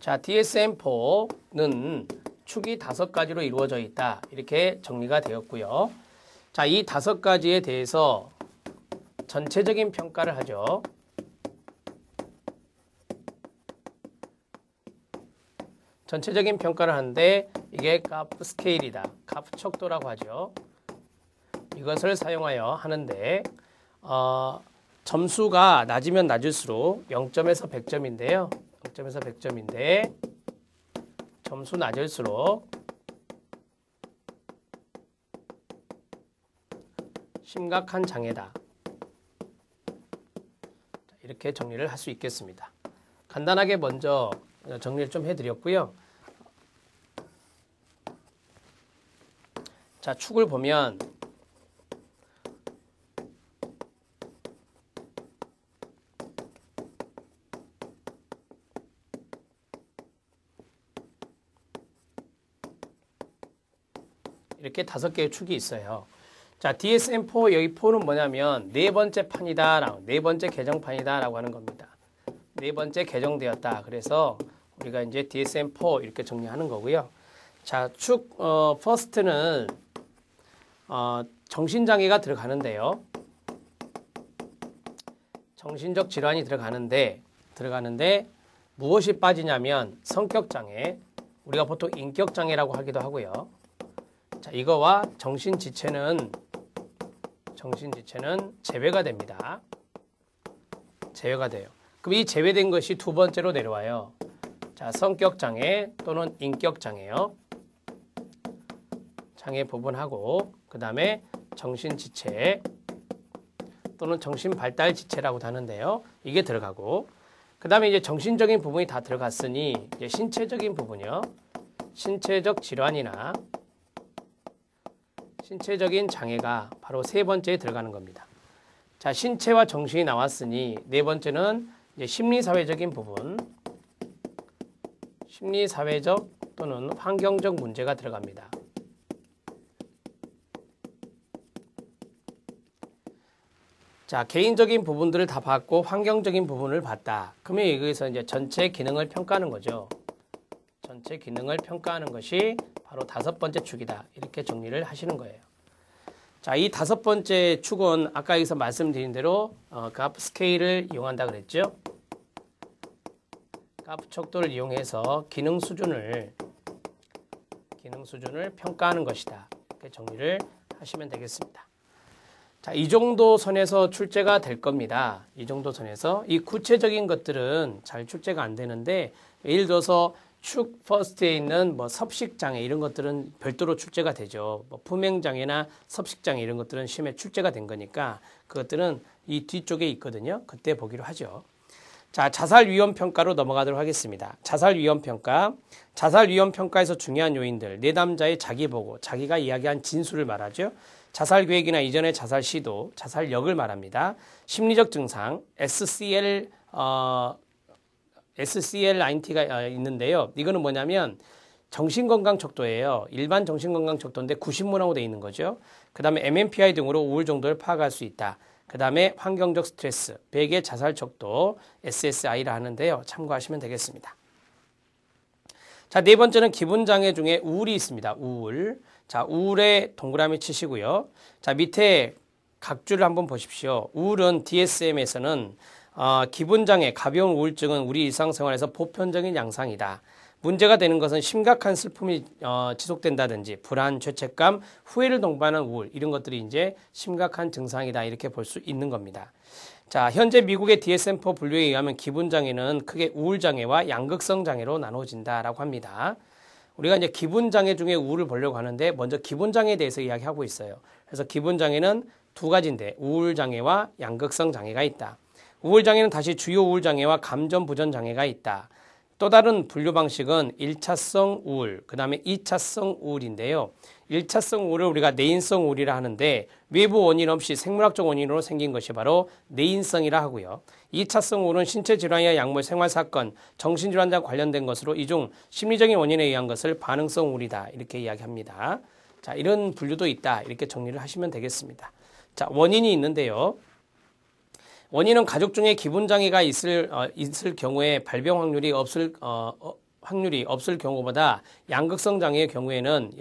자, DSM-4는 축이 5가지로 이루어져 있다. 이렇게 정리가 되었고요. 자, 이 5가지에 대해서 전체적인 평가를 하죠. 전체적인 평가를 하는데 이게 카프 스케일이다. 카프 척도라고 하죠. 이것을 사용하여 하는데 점수가 낮으면 낮을수록 0점에서 100점인데요. 0점에서 100점인데 점수 낮을수록 심각한 장애다. 이렇게 정리를 할 수 있겠습니다. 간단하게 먼저 정리를 좀 해드렸고요. 자, 축을 보면 이렇게 5개의 축이 있어요. 자, DSM-4 여기 4는 뭐냐면 네 번째 판이다, 네 번째 개정판이다라고 하는 겁니다. 네 번째 개정되었다. 그래서 우리가 이제 DSM-4 이렇게 정리하는 거고요. 자, 축 퍼스트는 정신장애가 들어가는데요. 정신적 질환이 들어가는데 무엇이 빠지냐면 성격장애, 우리가 보통 인격장애라고 하기도 하고요. 자, 이거와 정신지체는 제외가 됩니다. 제외가 돼요. 그럼 이 제외된 것이 두 번째로 내려와요. 자, 성격장애 또는 인격장애요. 장애 부분하고 그 다음에 정신지체 또는 정신발달지체라고 하는데요. 이게 들어가고 그 다음에 이제 정신적인 부분이 다 들어갔으니 이제 신체적인 부분이요. 신체적 질환이나 신체적인 장애가 바로 세 번째에 들어가는 겁니다. 자, 신체와 정신이 나왔으니 네 번째는 이제 심리사회적인 부분, 심리사회적 또는 환경적 문제가 들어갑니다. 자, 개인적인 부분들을 다 봤고 환경적인 부분을 봤다. 그러면 여기서 이제 전체 기능을 평가하는 거죠. 전체 기능을 평가하는 것이 바로 5번째 축이다. 이렇게 정리를 하시는 거예요. 자, 이 5번째 축은 아까 여기서 말씀드린 대로 카프 스케일을 이용한다 그랬죠. 카프 척도를 이용해서 기능 수준을 평가하는 것이다. 이렇게 정리를 하시면 되겠습니다. 자, 이 정도 선에서 출제가 될 겁니다. 이 정도 선에서. 이 구체적인 것들은 잘 출제가 안 되는데 예를 들어서 축 퍼스트에 있는 뭐 섭식장애 이런 것들은 별도로 출제가 되죠. 뭐 품행장애나 섭식장애 이런 것들은 시험에 출제가 된 거니까 그것들은 이 뒤쪽에 있거든요. 그때 보기로 하죠. 자, 자살위험평가로 넘어가도록 하겠습니다. 자살위험평가. 자살위험평가에서 중요한 요인들. 내담자의 자기보고, 자기가 이야기한 진술을 말하죠. 자살계획이나 이전의 자살 시도, 자살력을 말합니다. 심리적 증상, SCL-INT가 있는데요. 이거는 뭐냐면 정신건강 척도예요. 일반 정신건강 척도인데 90문항으로 되어 있는 거죠. 그 다음에 MMPI 등으로 우울 정도를 파악할 수 있다. 그 다음에 환경적 스트레스, 베개 자살 척도, SSI라 하는데요. 참고하시면 되겠습니다. 자, 네 번째는 기분장애 중에 우울이 있습니다. 우울. 자, 우울에 동그라미 치시고요. 자, 밑에 각주를 한번 보십시오. 우울은 DSM에서는 기분장애, 가벼운 우울증은 우리 일상생활에서 보편적인 양상이다. 문제가 되는 것은 심각한 슬픔이 지속된다든지 불안, 죄책감, 후회를 동반한 우울 이런 것들이 이제 심각한 증상이다 이렇게 볼 수 있는 겁니다. 자, 현재 미국의 DSM-4 분류에 의하면 기분장애는 크게 우울장애와 양극성 장애로 나눠진다라고 합니다. 우리가 이제 기분장애 중에 우울을 보려고 하는데 먼저 기분장애에 대해서 이야기하고 있어요. 그래서 기분장애는 두 가지인데 우울장애와 양극성 장애가 있다. 우울장애는 다시 주요 우울장애와 감전부전장애가 있다. 또 다른 분류 방식은 1차성 우울, 그 다음에 2차성 우울인데요. 1차성 우울을 우리가 내인성 우울이라 하는데 외부 원인 없이 생물학적 원인으로 생긴 것이 바로 내인성이라 하고요. 2차성 우울은 신체 질환이나 약물, 생활사건, 정신질환과 관련된 것으로 이중 심리적인 원인에 의한 것을 반응성 우울이다 이렇게 이야기합니다. 자, 이런 분류도 있다 이렇게 정리를 하시면 되겠습니다. 자, 원인이 있는데요. 원인은 가족 중에 기분장애가 있을 경우에 발병 확률이 확률이 없을 경우보다 양극성 장애의 경우에는